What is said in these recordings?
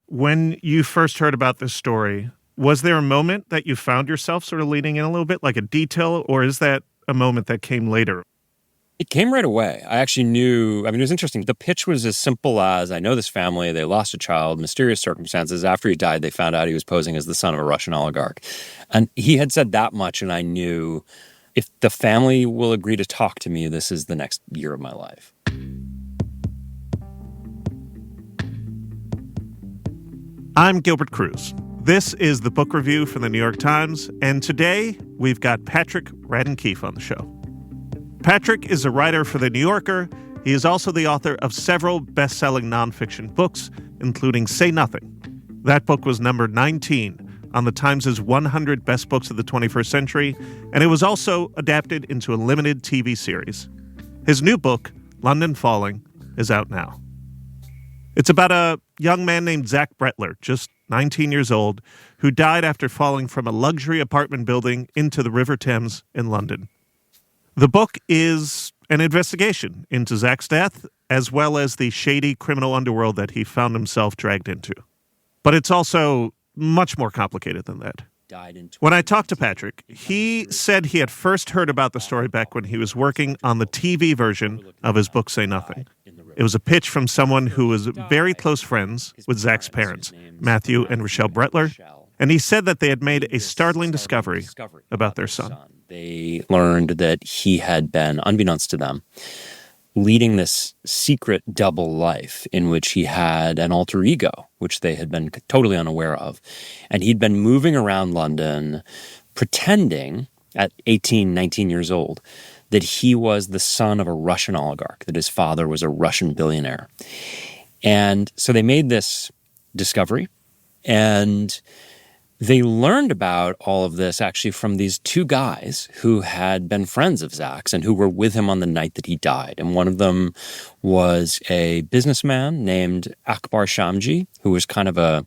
When you first heard about this story, was there a moment that you found yourself sort of leaning in a little bit, like a detail, or is that a moment that came later? It came right away. I actually knew, it was interesting. The pitch was as simple as, I know this family, they lost a child, mysterious circumstances. After he died, they found out he was posing as the son of a Russian oligarch. And he had said that much, and I knew if the family will agree to talk to me, this is the next year of my life. I'm Gilbert Cruz. This is the book review from the New York Times, and today we've got Patrick Radden Keefe on the show. Patrick is a writer for The New Yorker. He is also the author of several best-selling nonfiction books, including Say Nothing. That book was number 19 on the Times' 100 Best Books of the 21st Century, and it was also adapted into a limited TV series. His new book, London Falling, is out now. It's about a young man named Zach Brettler, just 19 years old, who died after falling from a luxury apartment building into the River Thames in London. The book is an investigation into Zach's death, as well as the shady criminal underworld that he found himself dragged into. But it's also much more complicated than that. When I talked to Patrick, he said he had first heard about the story back when he was working on the TV version of his book, Say Nothing. It was a pitch from someone who was very close friends with Zach's parents, Matthew and Rachelle Brettler, and he said that they had made a startling discovery about their son. They learned that he had been, unbeknownst to them, leading this secret double life in which he had an alter ego, which they had been totally unaware of. And he'd been moving around London pretending, at 18, 19 years old, that he was the son of a Russian oligarch, that his father was a Russian billionaire. And so they made this discovery, and they learned about all of this actually from these two guys who had been friends of Zach's and who were with him on the night that he died. And one of them was a businessman named Akbar Shamji, who was kind of a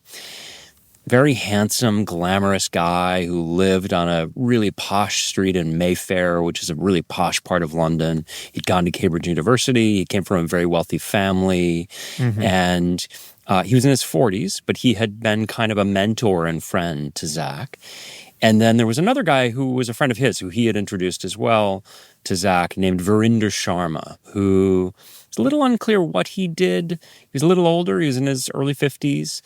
very handsome, glamorous guy who lived on a really posh street in Mayfair, which is a really posh part of London. He'd gone to Cambridge University. He came from a very wealthy family. And he was in his 40s, but he had been kind of a mentor and friend to Zach. And then there was another guy who was a friend of his, who he had introduced as well to Zach, named Virender Sharma, who it's a little unclear what he did. He was a little older. He was in his early 50s.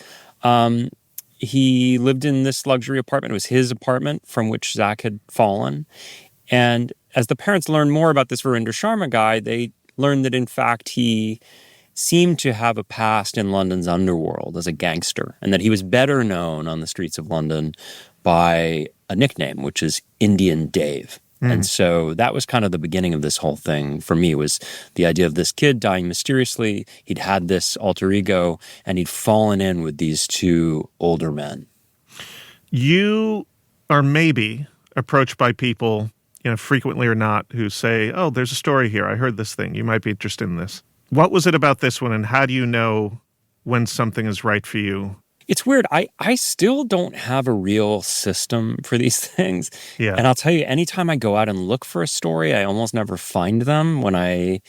He lived in this luxury apartment. It was his apartment from which Zach had fallen. And as the parents learned more about this Virender Sharma guy, they learned that, in fact, he seemed to have a past in London's underworld as a gangster, and that he was better known on the streets of London by a nickname, which is Indian Dave. And so that was kind of the beginning of this whole thing for me, was the idea of this kid dying mysteriously. He'd had this alter ego, and he'd fallen in with these two older men. You are maybe approached by people, frequently or not, who say, oh, there's a story here. I heard this thing. You might be interested in this. What was it about this one, and how do you know when something is right for you? It's weird. I still don't have a real system for these things. Yeah. And I'll tell you, anytime I go out and look for a story, I almost never find them. When I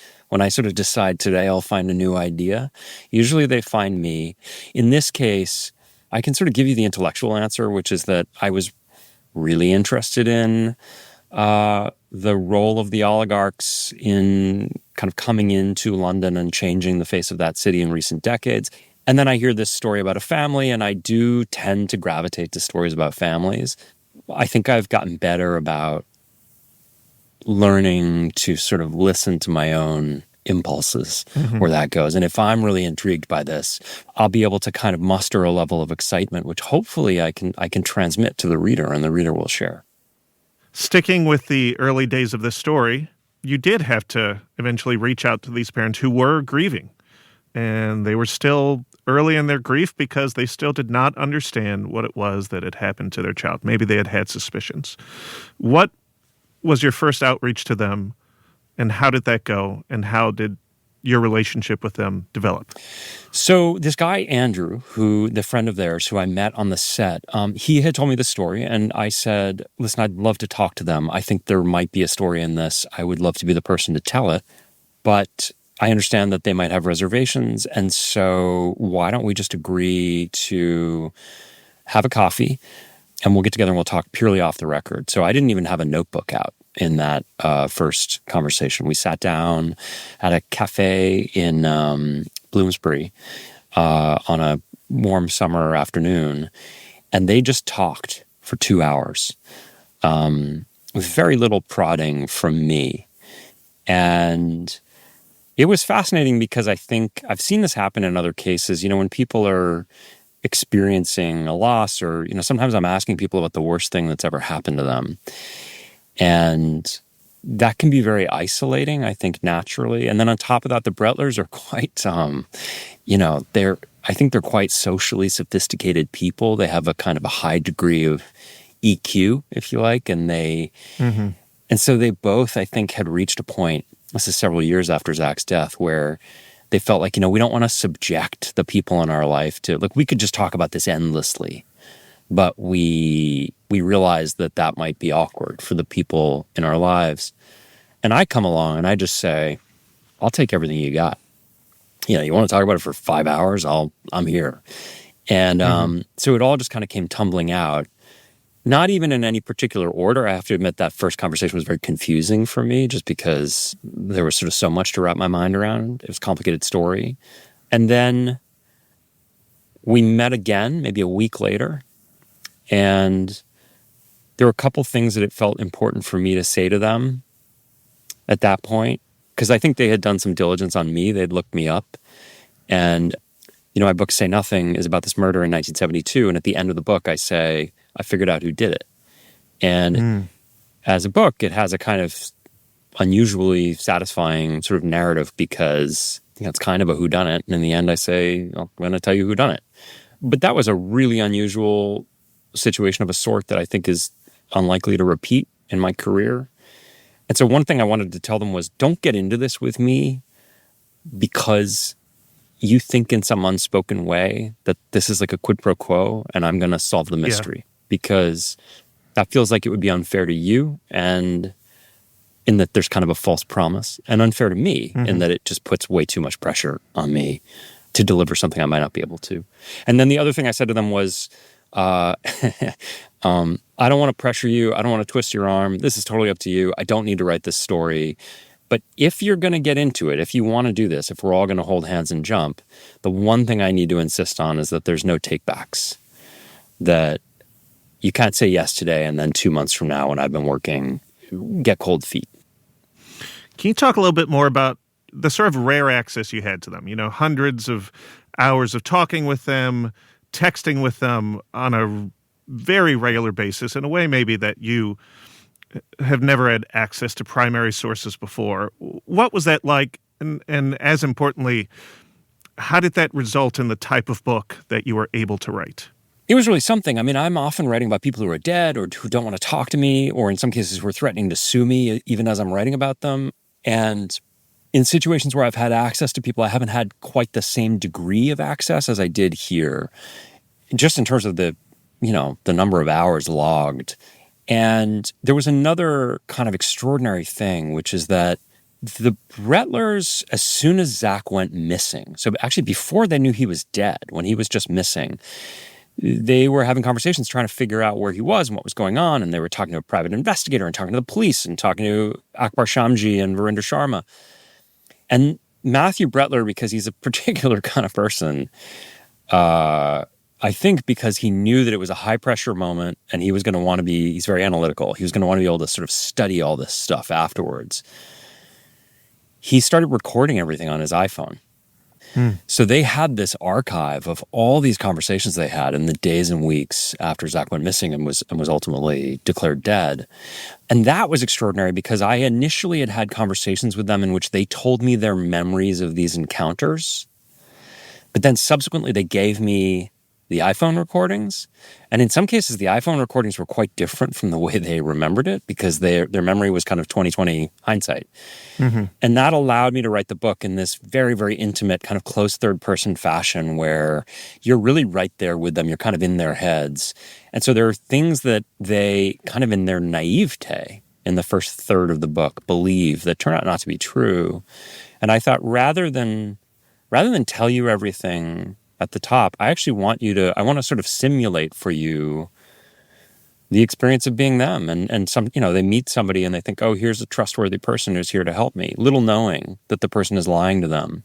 sort of decide today I'll find a new idea, usually they find me. In this case, I can sort of give you the intellectual answer, which is that I was really interested in the role of the oligarchs in kind of coming into London and changing the face of that city in recent decades. And then I hear this story about a family, and I do tend to gravitate to stories about families. I think I've gotten better about learning to sort of listen to my own impulses where that goes. And if I'm really intrigued by this, I'll be able to kind of muster a level of excitement, which hopefully I can transmit to the reader, and the reader will share. Sticking with the early days of this story, you did have to eventually reach out to these parents who were grieving. And they were still early in their grief because they still did not understand what it was that had happened to their child. Maybe they had had suspicions. What was your first outreach to them, and how did that go, and how did your relationship with them develop? So this guy, Andrew, the friend of theirs who I met on the set, he had told me the story, and I said, listen, I'd love to talk to them. I think there might be a story in this. I would love to be the person to tell it. But I understand that they might have reservations. And so why don't we just agree to have a coffee and we'll get together and we'll talk purely off the record. So I didn't even have a notebook out in that first conversation. We sat down at a cafe in Bloomsbury on a warm summer afternoon, and they just talked for 2 hours with very little prodding from me. And it was fascinating because I think I've seen this happen in other cases. When people are experiencing a loss, or sometimes I'm asking people about the worst thing that's ever happened to them, and that can be very isolating, I think, naturally. And then on top of that, the Brettlers are quite I think they're quite socially sophisticated people. They have a kind of a high degree of EQ, if you like, and and so they both, I think, had reached a point, this is several years after Zach's death, where they felt like, we don't want to subject the people in our life to, we could just talk about this endlessly, but we realized that might be awkward for the people in our lives. And I come along and I just say, I'll take everything you got. You want to talk about it for 5 hours? I'm here. And so it all just kind of came tumbling out. Not even in any particular order. I have to admit that first conversation was very confusing for me just because there was sort of so much to wrap my mind around. It was a complicated story. And then we met again, maybe a week later, and there were a couple things that it felt important for me to say to them at that point, because I think they had done some diligence on me. They'd looked me up. And, my book, Say Nothing, is about this murder in 1972. And at the end of the book, I say, I figured out who did it. And as a book, it has a kind of unusually satisfying sort of narrative because it's kind of a whodunit. And in the end, I say, I'm going to tell you who done it. But that was a really unusual situation of a sort that I think is unlikely to repeat in my career. And so one thing I wanted to tell them was, don't get into this with me because you think in some unspoken way that this is like a quid pro quo and I'm going to solve the mystery. Because that feels like it would be unfair to you, and in that there's kind of a false promise, and unfair to me in that it just puts way too much pressure on me to deliver something I might not be able to. And then the other thing I said to them was, I don't want to pressure you. I don't want to twist your arm. This is totally up to you. I don't need to write this story. But if you're going to get into it, if you want to do this, if we're all going to hold hands and jump, the one thing I need to insist on is that there's no takebacks. That you can't say yes today and then 2 months from now when I've been working, get cold feet. Can you talk a little bit more about the sort of rare access you had to them? Hundreds of hours of talking with them, texting with them on a very regular basis in a way maybe that you have never had access to primary sources before. What was that like? And as importantly, how did that result in the type of book that you were able to write? It was really something. I mean, I'm often writing about people who are dead or who don't want to talk to me, or in some cases who are threatening to sue me even as I'm writing about them. And in situations where I've had access to people, I haven't had quite the same degree of access as I did here, just in terms of the number of hours logged. And there was another kind of extraordinary thing, which is that the Brettlers, as soon as Zach went missing, so actually before they knew he was dead, when he was just missing, they were having conversations trying to figure out where he was and what was going on. And they were talking to a private investigator and talking to the police and talking to Akbar Shamji and Verinder Sharma. And Matthew Brettler, because he's a particular kind of person, I think because he knew that it was a high pressure moment and he was going to want to be, he's very analytical. He was going to want to be able to sort of study all this stuff afterwards. He started recording everything on his iPhone. So they had this archive of all these conversations they had in the days and weeks after Zach went missing and was ultimately declared dead. And that was extraordinary because I initially had conversations with them in which they told me their memories of these encounters. But then subsequently they gave me the iPhone recordings. And in some cases, the iPhone recordings were quite different from the way they remembered it because their memory was kind of 20/20 hindsight. And that allowed me to write the book in this very, very intimate, kind of close third-person fashion where you're really right there with them. You're kind of in their heads. And so there are things that they kind of in their naivete in the first third of the book believe that turn out not to be true. And I thought rather than tell you everything at the top, I actually want to sort of simulate for you the experience of being them. And some, they meet somebody and they think, oh, here's a trustworthy person who's here to help me, little knowing that the person is lying to them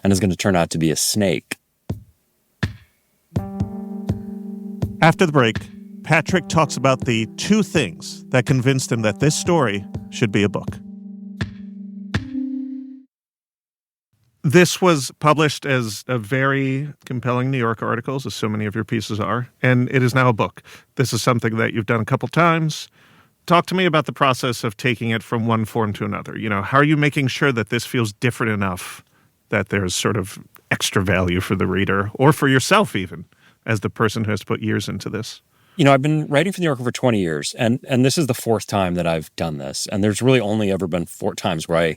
and is going to turn out to be a snake. After the break, Patrick talks about the two things that convinced him that this story should be a book. This was published as a very compelling New Yorker article, as so many of your pieces are, and it is now a book. This is something that you've done a couple times. Talk to me about the process of taking it from one form to another. How are you making sure that this feels different enough that there's sort of extra value for the reader, or for yourself even, as the person who has to put years into this? I've been writing for The New Yorker for 20 years, and this is the fourth time that I've done this, and there's really only ever been 4 times where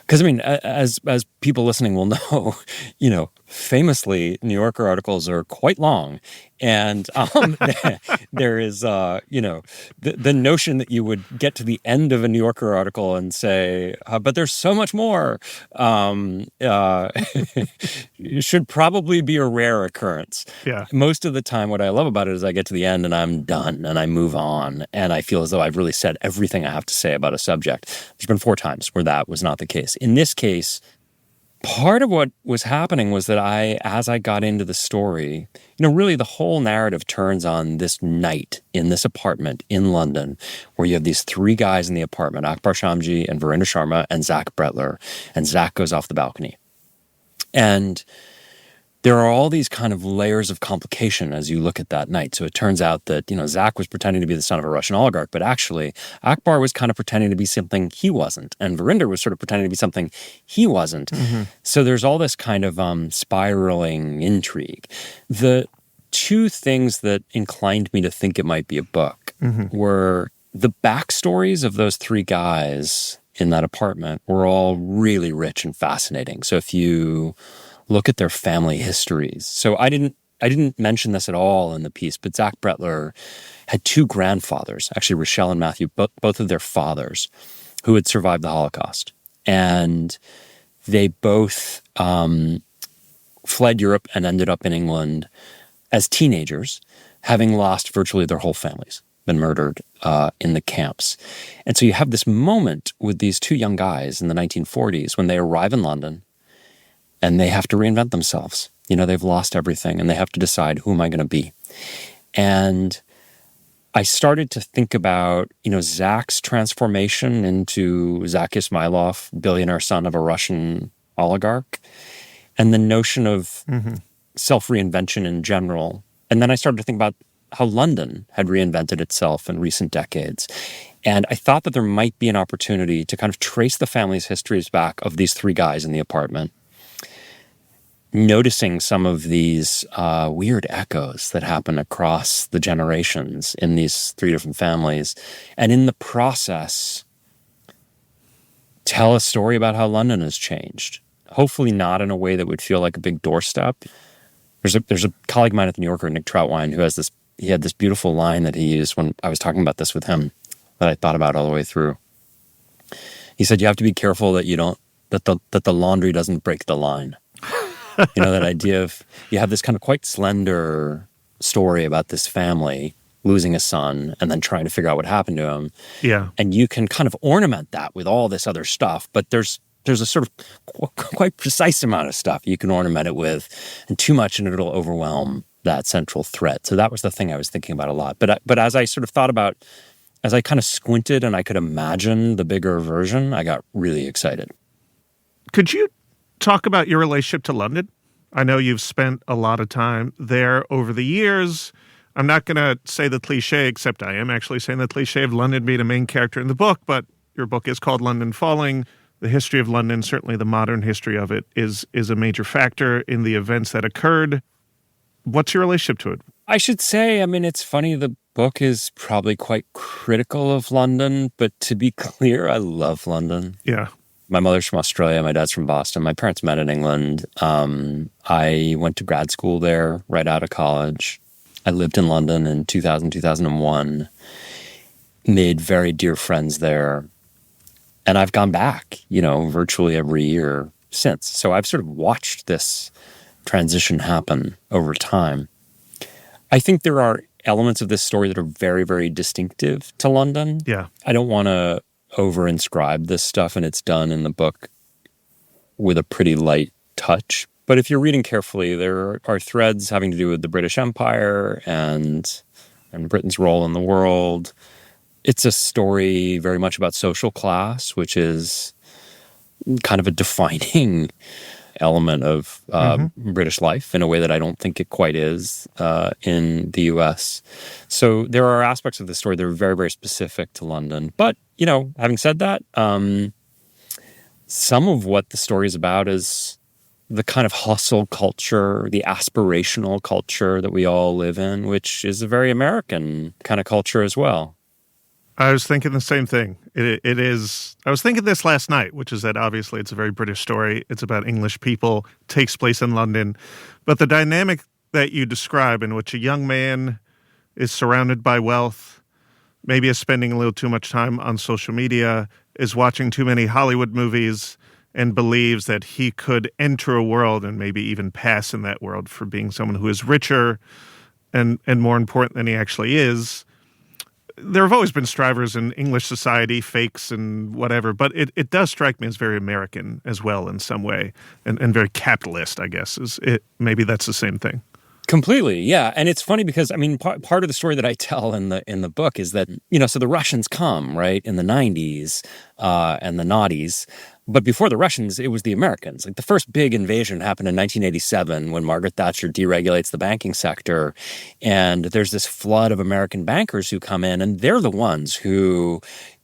because as people listening will know, famously, New Yorker articles are quite long, and there is, the notion that you would get to the end of a New Yorker article and say, but there's so much more, should probably be a rare occurrence. Yeah. Most of the time, what I love about it is I get to the end and I'm done and I move on, and I feel as though I've really said everything I have to say about a subject. There's been 4 times where that was not the case. In this case, part of what was happening was that as I got into the story, really the whole narrative turns on this night in this apartment in London where you have these 3 guys in the apartment, Akbar Shamji and Verinder Sharma and Zach Brettler, and Zach goes off the balcony. And there are all these kind of layers of complication as you look at that night. So it turns out that, Zach was pretending to be the son of a Russian oligarch, but actually Akbar was kind of pretending to be something he wasn't. And Verinder was sort of pretending to be something he wasn't. Mm-hmm. So there's all this kind of spiraling intrigue. The 2 things that inclined me to think it might be a book were the backstories of those 3 guys in that apartment were all really rich and fascinating. So if you look at their family histories. So I didn't mention this at all in the piece, but Zach Brettler had 2 grandfathers, actually Rachelle and Matthew, both of their fathers, who had survived the Holocaust. And they both fled Europe and ended up in England as teenagers, having lost virtually their whole families, been murdered in the camps. And so you have this moment with these 2 young guys in the 1940s when they arrive in London, and they have to reinvent themselves. They've lost everything, and they have to decide, who am I going to be? And I started to think about, Zach's transformation into Zach Ismailov, billionaire son of a Russian oligarch, and the notion of self-reinvention in general. And then I started to think about how London had reinvented itself in recent decades. And I thought that there might be an opportunity to kind of trace the family's histories back of these 3 guys in the apartment, noticing some of these weird echoes that happen across the generations in these 3 different families. And in the process, tell a story about how London has changed. Hopefully not in a way that would feel like a big doorstep. There's a colleague of mine at the New Yorker, Nick Troutwine, who had this beautiful line that he used when I was talking about this with him that I thought about all the way through. He said, you have to be careful that that the laundry doesn't break the line. That idea of you have this kind of quite slender story about this family losing a son and then trying to figure out what happened to him. Yeah. And you can kind of ornament that with all this other stuff, but there's a sort of quite precise amount of stuff you can ornament it with, and too much and it'll overwhelm that central thread. So that was the thing I was thinking about a lot. But as I sort of thought about, as I kind of squinted and I could imagine the bigger version, I got really excited. Could you talk about your relationship to London? I know you've spent a lot of time there over the years. I'm not going to say the cliche, except I am actually saying the cliche of London being a main character in the book, but your book is called London Falling. The history of London, certainly the modern history of it, is a major factor in the events that occurred. What's your relationship to it? I should say, it's funny, the book is probably quite critical of London, but to be clear, I love London. Yeah. My mother's from Australia. My dad's from Boston. My parents met in England. I went to grad school there right out of college. I lived in London in 2000, 2001. Made very dear friends there. And I've gone back, virtually every year since. So I've sort of watched this transition happen over time. I think there are elements of this story that are very, very distinctive to London. Yeah. I don't want to over-inscribe this stuff, and it's done in the book with a pretty light touch. But if you're reading carefully, there are threads having to do with the British Empire and Britain's role in the world. It's a story very much about social class, which is kind of a defining element of British life in a way that I don't think it quite is in the US. So there are aspects of the story that are very, very specific to London. But, having said that, some of what the story is about is the kind of hustle culture, the aspirational culture that we all live in, which is a very American kind of culture as well. I was thinking the same thing. It is. I was thinking this last night, which is that obviously it's a very British story. It's about English people, takes place in London. But the dynamic that you describe, in which a young man is surrounded by wealth, maybe is spending a little too much time on social media, is watching too many Hollywood movies, and believes that he could enter a world and maybe even pass in that world for being someone who is richer and more important than he actually is. There have always been strivers in English society, fakes and whatever, but it does strike me as very American as well in some way, and very capitalist, I guess. Maybe that's the same thing. Completely, yeah. And it's funny because, part of the story that I tell in the book is that, so the Russians come, right, in the 90s and the noughties. But before the Russians, it was the Americans. Like the first big invasion happened in 1987 when Margaret Thatcher deregulates the banking sector. And there's this flood of American bankers who come in, and they're the ones who,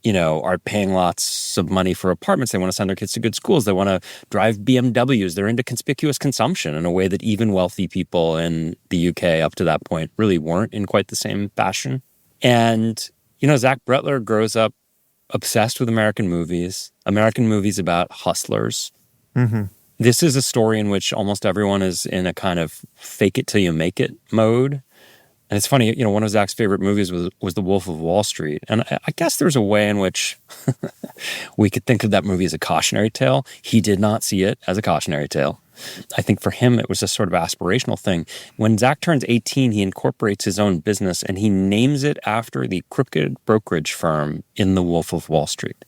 are paying lots of money for apartments. They want to send their kids to good schools. They want to drive BMWs. They're into conspicuous consumption in a way that even wealthy people in the UK up to that point really weren't in quite the same fashion. And, Zach Brettler grows up obsessed with American movies about hustlers. Mm-hmm. This is a story in which almost everyone is in a kind of fake it till you make it mode. And it's funny, one of Zach's favorite movies was The Wolf of Wall Street. And I guess there's a way in which we could think of that movie as a cautionary tale. He did not see it as a cautionary tale. I think for him, it was a sort of aspirational thing. When Zach turns 18, he incorporates his own business and he names it after the crooked brokerage firm in The Wolf of Wall Street.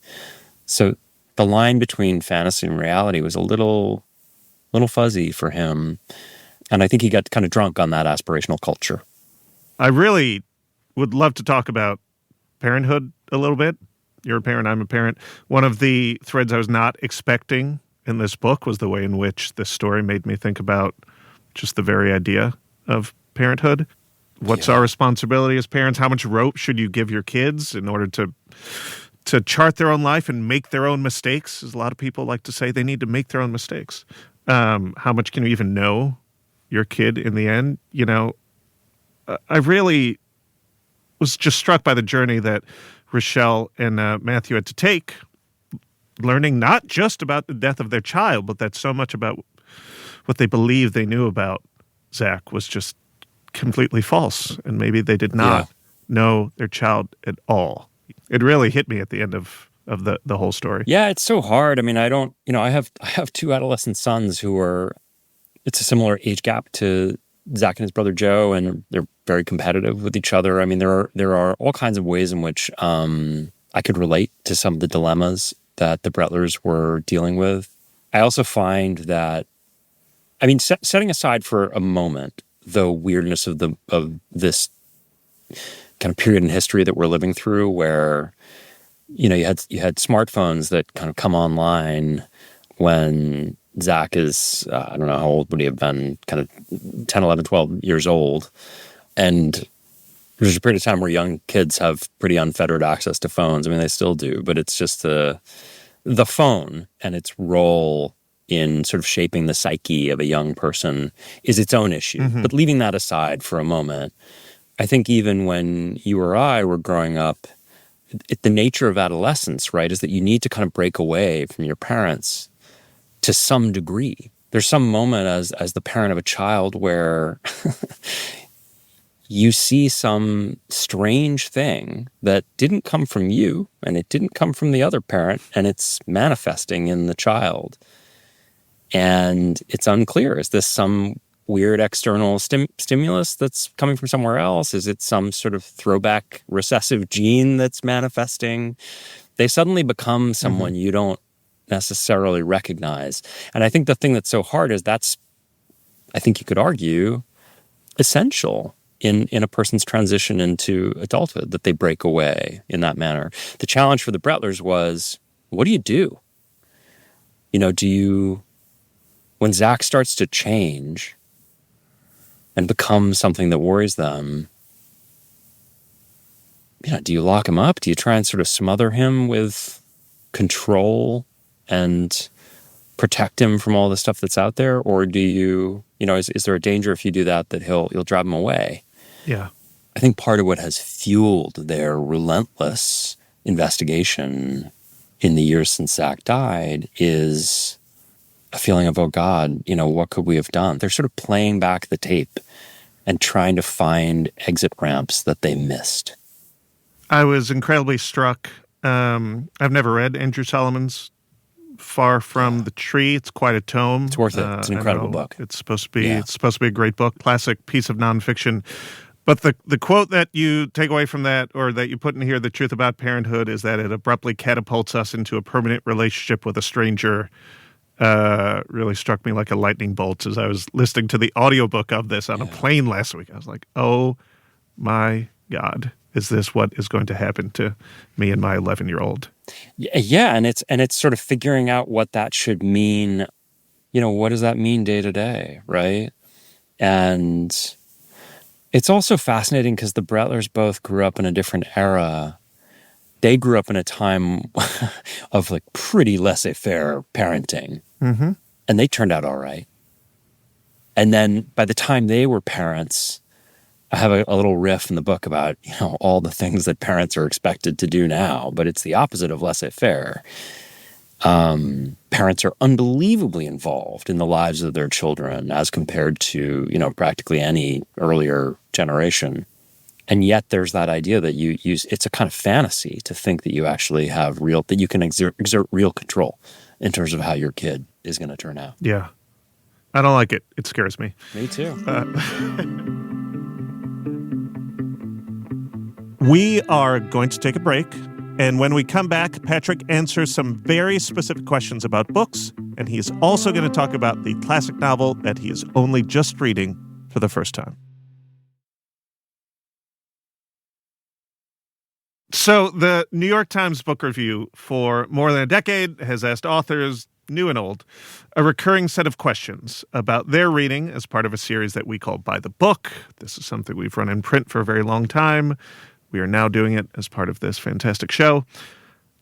So the line between fantasy and reality was a little fuzzy for him. And I think he got kind of drunk on that aspirational culture. I really would love to talk about parenthood a little bit. You're a parent, I'm a parent. One of the threads I was not expecting in this book was the way in which this story made me think about just the very idea of parenthood. What's our responsibility as parents? How much rope should you give your kids in order to chart their own life and make their own mistakes? As a lot of people like to say, they need to make their own mistakes. How much can you even know your kid in the end? I really was just struck by the journey that Rachelle and Matthew had to take, learning not just about the death of their child, but that so much about what they believed they knew about Zach was just completely false. And maybe they did not know their child at all. It really hit me at the end of the whole story. Yeah, it's so hard. I have two adolescent sons who are, it's a similar age gap to Zach and his brother Joe, and they're very competitive with each other. There are all kinds of ways in which I could relate to some of the dilemmas that the Brettlers were dealing with. I also find that, setting aside for a moment the weirdness of this kind of period in history that we're living through, where you had smartphones that kind of come online when Zach is, I don't know, how old would he have been? Kind of 10, 11, 12 years old. And there's a period of time where young kids have pretty unfettered access to phones. They still do, but it's just the phone and its role in sort of shaping the psyche of a young person is its own issue. Mm-hmm. But leaving that aside for a moment, I think even when you or I were growing up, the nature of adolescence, right, is that you need to kind of break away from your parents to some degree. There's some moment as the parent of a child where you see some strange thing that didn't come from you and it didn't come from the other parent, and it's manifesting in the child. And it's unclear. Is this some weird external stimulus that's coming from somewhere else? Is it some sort of throwback recessive gene that's manifesting? They suddenly become someone you don't necessarily recognize. And I think the thing that's so hard is that's, I think you could argue, essential in a person's transition into adulthood, that they break away in that manner. The challenge for the Brettlers was, what do you do? When Zach starts to change and become something that worries them, do you lock him up? Do you try and sort of smother him with control and protect him from all the stuff that's out there? Or do you, is there a danger if you do that you'll drive him away? Yeah. I think part of what has fueled their relentless investigation in the years since Zach died is a feeling of, oh God, what could we have done? They're sort of playing back the tape and trying to find exit ramps that they missed. I was incredibly struck. I've never read Andrew Solomon's Far From the Tree. It's quite a tome. It's worth it. It's an incredible book. It's supposed to be. Yeah. It's supposed to be a great book, classic piece of nonfiction. But the quote that you take away from that, or that you put in here, the truth about parenthood, is that it abruptly catapults us into a permanent relationship with a stranger. Really struck me like a lightning bolt as I was listening to the audiobook of this on a plane last week. I was like, oh my God, is this what is going to happen to me and my 11-year-old? Yeah, and it's sort of figuring out what that should mean. What does that mean day to day, right? And it's also fascinating because the Brettlers both grew up in a different era. They grew up in a time of like pretty laissez-faire parenting. Mm-hmm. And they turned out all right. And then by the time they were parents, I have a little riff in the book about, all the things that parents are expected to do now, but it's the opposite of laissez-faire. Parents are unbelievably involved in the lives of their children as compared to, practically any earlier generation. And yet there's that idea that you use, it's a kind of fantasy to think that you actually have that you can exert real control in terms of how your kid is going to turn out. Yeah. I don't like it. It scares me. Me too. We are going to take a break. And when we come back, Patrick answers some very specific questions about books. And he is also going to talk about the classic novel that he is only just reading for the first time. So the New York Times Book Review for more than a decade has asked authors, new and old, a recurring set of questions about their reading as part of a series that we call By the Book. This is something we've run in print for a very long time. We are now doing it as part of this fantastic show.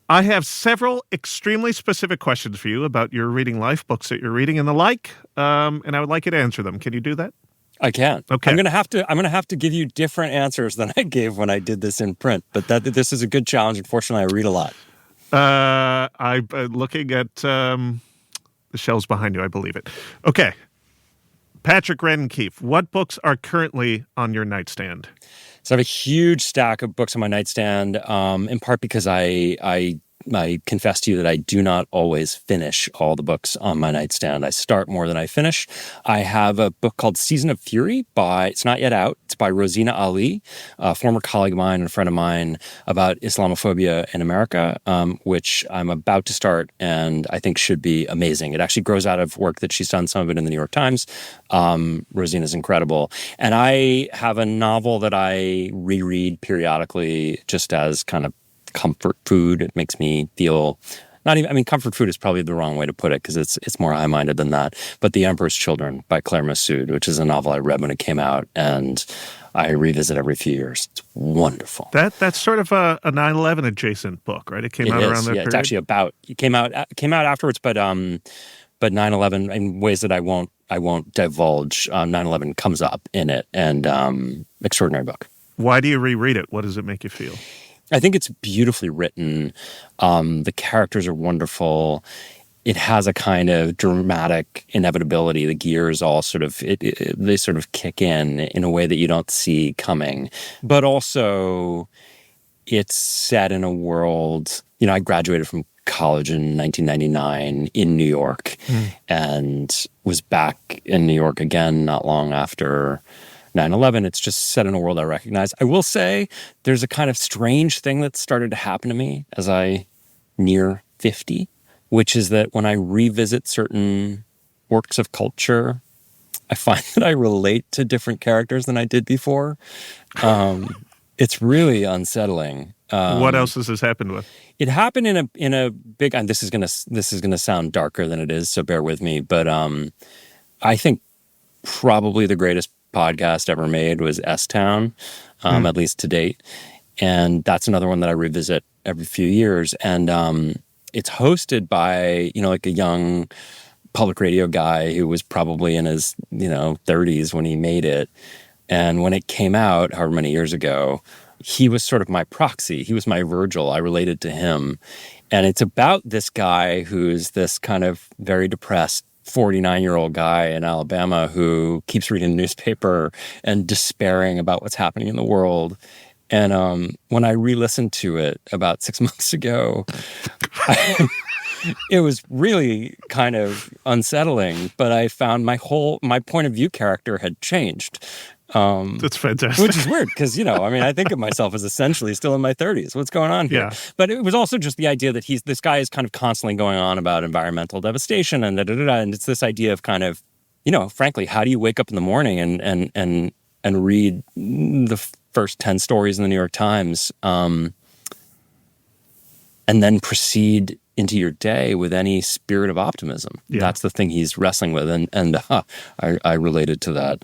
I have several extremely specific questions for you about your reading life, books that you're reading and the like, and I would like you to answer them. Can you do that? I can. Okay. I'm gonna have to give you different answers than I gave when I did this in print. But this is a good challenge. Unfortunately, I read a lot. I'm looking at the shelves behind you. I believe it. Okay. Patrick Radden Keefe, what books are currently on your nightstand? So I have a huge stack of books on my nightstand, in part because I confess to you that I do not always finish all the books on my nightstand. I start more than I finish. I have a book called Season of Fury it's not yet out. It's by Rozina Ali, a former colleague of mine and a friend of mine, about Islamophobia in America, which I'm about to start and I think should be amazing. It actually grows out of work that she's done, some of it in the New York Times. Rozina's incredible. And I have a novel that I reread periodically just as kind of comfort food. It makes me feel comfort food is probably the wrong way to put it because it's more high-minded than that. But The Emperor's Children by Claire Massoud, which is a novel I read when it came out and I revisit every few years. It's wonderful. That's sort of a 9/11 adjacent book, right? It came out around that period. It's actually it came out afterwards, but 9/11 in ways that I won't divulge. 9/11 comes up in it, and extraordinary book. Why do you reread it? What does it make you feel? I think it's beautifully written. The characters are wonderful. it has a kind of dramatic inevitability. The gears all sort of, they sort of kick in a way that you don't see coming. But also, it's set in a world, I graduated from college in 1999 in New York and was back in New York again not long after 9/11. It's just set in a world I recognize. I will say there's a kind of strange thing that started to happen to me as I near 50, which is that when I revisit certain works of culture, I find that I relate to different characters than I did before. It's really unsettling. What else has this happened with? It happened in a big, and this is gonna sound darker than it is, so bear with me. But I think probably the greatest podcast ever made was S-Town, at least to date, and that's another one that I revisit every few years. And it's hosted by like a young public radio guy who was probably in his 30s when he made it. And when it came out, however many years ago, he was sort of my proxy. He was my Virgil. I related to him. And it's about this guy who's this kind of very depressed 49-year-old guy in Alabama who keeps reading the newspaper and despairing about what's happening in the world. And when I re-listened to it about 6 months ago, it was really kind of unsettling, but I found my point of view character had changed. That's fantastic. Which is weird because, I think of myself as essentially still in my 30s. What's going on here? Yeah. But it was also just the idea that this guy is kind of constantly going on about environmental devastation and and it's this idea of kind of, frankly, how do you wake up in the morning and read the first 10 stories in the New York Times and then proceed into your day with any spirit of optimism? Yeah. That's the thing he's wrestling with. And I related to that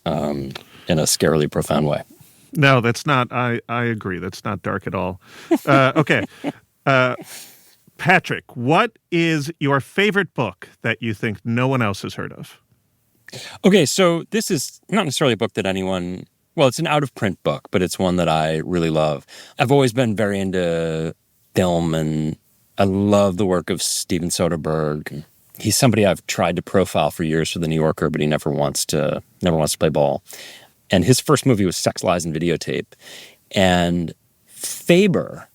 in a scarily profound way. No, that's not. I agree. That's not dark at all. Okay. Patrick, what is your favorite book that you think no one else has heard of? Okay, so this is not necessarily a book that anyone... Well, it's an out-of-print book, but it's one that I really love. I've always been very into film, and I love the work of Steven Soderbergh. He's somebody I've tried to profile for years for The New Yorker, but he never wants to play ball. And his first movie was Sex, Lies, and Videotape. And Faber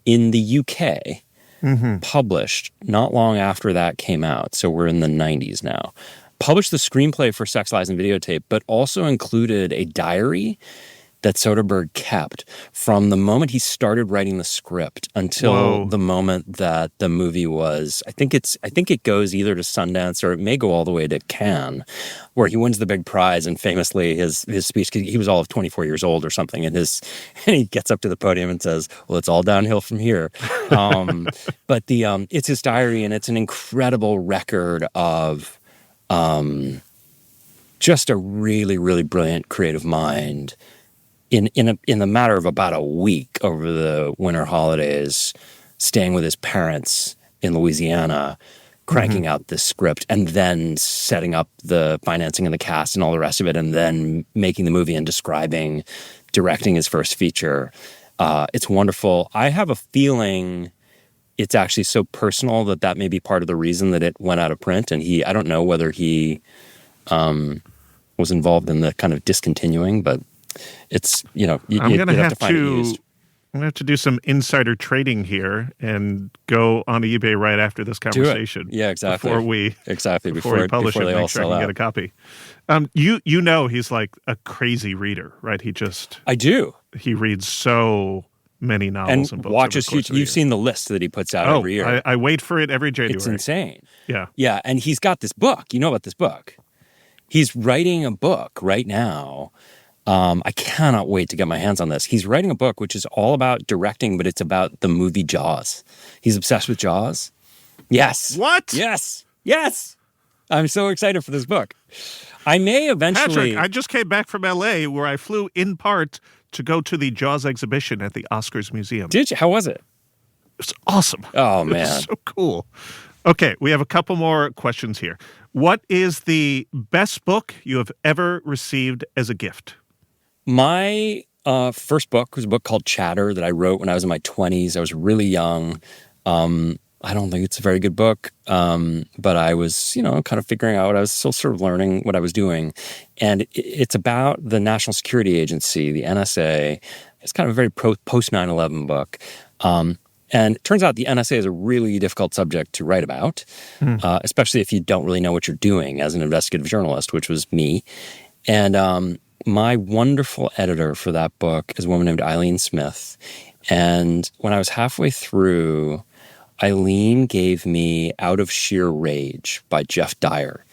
in the UK published, not long after that came out, so we're in the 90s now, published the screenplay for Sex, Lies, and Videotape, but also included a diary that Soderbergh kept from the moment he started writing the script until the moment that the movie was. I think it goes either to Sundance or it may go all the way to Cannes, where he wins the big prize. And famously, his speech, he was all of 24 years old or something, and he gets up to the podium and says, "Well, it's all downhill from here." But it's his diary, and it's an incredible record of just a really, really brilliant creative mind. In the matter of about a week over the winter holidays, staying with his parents in Louisiana, cranking out this script, and then setting up the financing and the cast and all the rest of it, and then making the movie and directing his first feature. It's wonderful. I have a feeling it's actually so personal that may be part of the reason that it went out of print. And I don't know whether he was involved in the kind of discontinuing, but it's, I'm going to have to find it used. I'm going to have to do some insider trading here and go on eBay right after this conversation. Do it. Yeah, exactly. Before we publish it, make sure I can get a copy. He's like a crazy reader, right? I do. He reads so many novels and books. You've seen the list that he puts out every year. I wait for it every January. It's insane. Yeah. Yeah, and he's got this book. You know about this book. He's writing a book right now. I cannot wait to get my hands on this. He's writing a book which is all about directing, but it's about the movie Jaws. He's obsessed with Jaws. Yes. What? Yes. I'm so excited for this book. I may eventually... Patrick, I just came back from L.A. where I flew in part to go to the Jaws exhibition at the Oscars Museum. Did you? How was it? It's awesome. Oh, man. It's so cool. Okay, we have a couple more questions here. What is the best book you have ever received as a gift? My first book was a book called Chatter that I wrote when I was in my 20s. I was really young. I don't think it's a very good book. But I was, kind of figuring out, I was still sort of learning what I was doing. And it's about the National Security Agency, the NSA. It's kind of a very post 9/11 book. And it turns out the NSA is a really difficult subject to write about, especially if you don't really know what you're doing as an investigative journalist, which was me. And my wonderful editor for that book is a woman named Eileen Smith. And when I was halfway through, Eileen gave me Out of Sheer Rage by Jeff Dyer,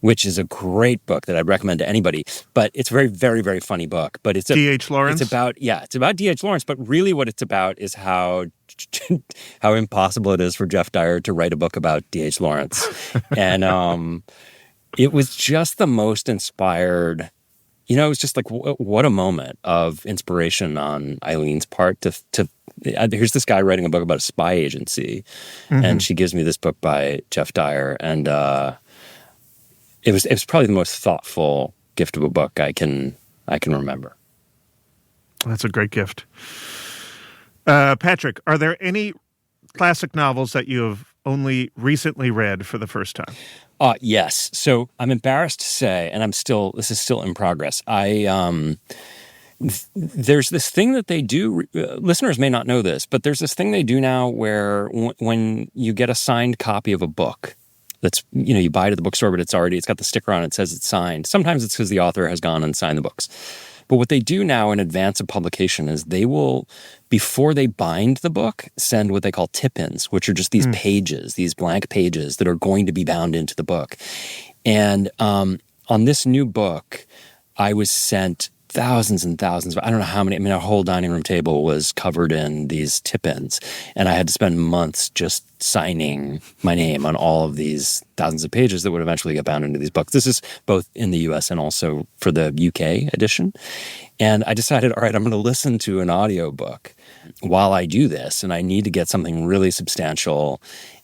which is a great book that I'd recommend to anybody. But it's a very, very, very funny book. But it's D.H. Lawrence? It's about D.H. Lawrence. But really what it's about is how impossible it is for Jeff Dyer to write a book about D.H. Lawrence. And it was just the most inspired. It was just like, what a moment of inspiration on Eileen's part to here's this guy writing a book about a spy agency, and she gives me this book by Jeff Dyer, and it was probably the most thoughtful gift of a book I can remember. That's a great gift. Patrick, are there any classic novels that you have only recently read for the first time? Yes. So I'm embarrassed to say, and this is still in progress. There's this thing that they do, listeners may not know this, but there's this thing they do now where when you get a signed copy of a book that's, you buy it at the bookstore, but it's got the sticker on it, says it's signed. Sometimes it's because the author has gone and signed the books. But what they do now in advance of publication is they will, before they bind the book, send what they call tip-ins, which are just these pages, these blank pages that are going to be bound into the book. And on this new book, I was sent thousands and thousands, I don't know how many, our whole dining room table was covered in these tip-ins. And I had to spend months just signing my name on all of these thousands of pages that would eventually get bound into these books. This is both in the US and also for the UK edition. And I decided, all right, I'm going to listen to an audiobook while I do this. And I need to get something really substantial.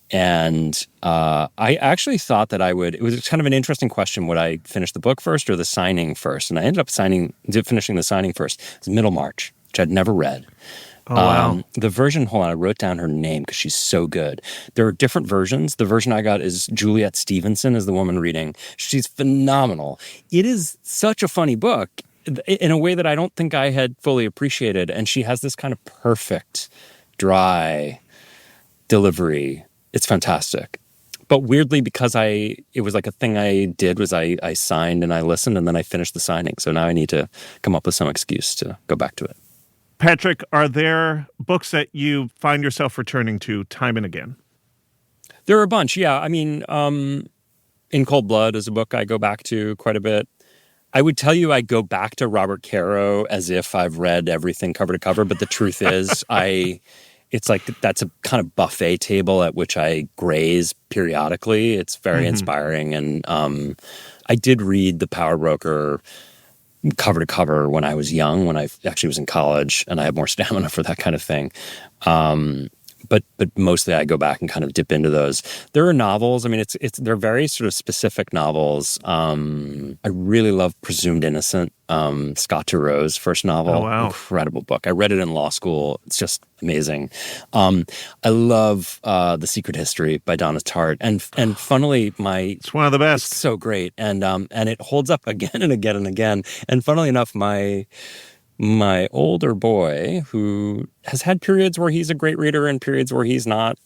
And I actually thought that it was kind of an interesting question. Would I finish the book first or the signing first? And I ended up finishing the signing first. It's Middlemarch, which I'd never read. Oh, wow. The version, hold on, I wrote down her name because she's so good. There are different versions. The version I got is Juliet Stevenson is the woman reading. She's phenomenal. It is such a funny book in a way that I don't think I had fully appreciated. And she has this kind of perfect, dry delivery. It's fantastic. But weirdly, because it was like a thing I did was I signed and I listened and then I finished the signing. So now I need to come up with some excuse to go back to it. Patrick, are there books that you find yourself returning to time and again? There are a bunch, yeah. I mean, In Cold Blood is a book I go back to quite a bit. I would tell you I go back to Robert Caro as if I've read everything cover to cover, but the truth is it's like that's a kind of buffet table at which I graze periodically. It's very inspiring. And I did read The Power Broker cover to cover when I was young, when I actually was in college, and I have more stamina for that kind of thing. But mostly I go back and kind of dip into those. There are novels. I mean, they're very sort of specific novels. I really love Presumed Innocent, Scott Turo's first novel. Oh, wow. Incredible book. I read it in law school. It's just amazing. I love The Secret History by Donna Tartt. And funnily, it's one of the best. It's so great. And it holds up again and again and again. And funnily enough, my older boy, who has had periods where he's a great reader and periods where he's not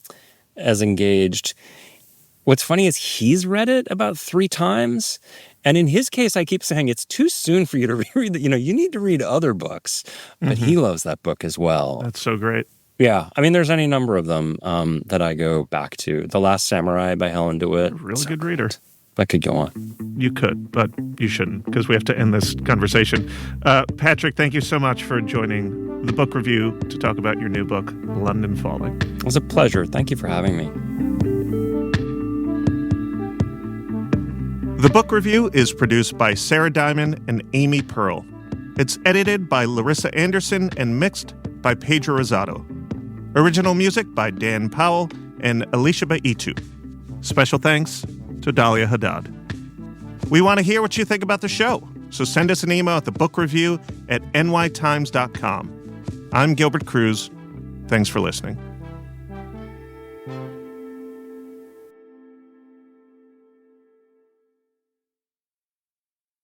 as engaged, what's funny is he's read it about 3 times. And in his case, I keep saying it's too soon for you to read that. You need to read other books. But he loves that book as well. That's so great. Yeah. I mean, there's any number of them that I go back to. The Last Samurai by Helen DeWitt. Really good reader. I could go on. You could, but you shouldn't, because we have to end this conversation. Patrick, thank you so much for joining the book review to talk about your new book, London Falling. It was a pleasure. Thank you for having me. The book review is produced by Sarah Diamond and Amy Pearl. It's edited by Larissa Anderson and mixed by Pedro Rosado. Original music by Dan Powell and Alicia Baitu. Special thanks to Dahlia Haddad. We want to hear what you think about the show, so send us an email at thebookreview@nytimes.com. I'm Gilbert Cruz. Thanks for listening.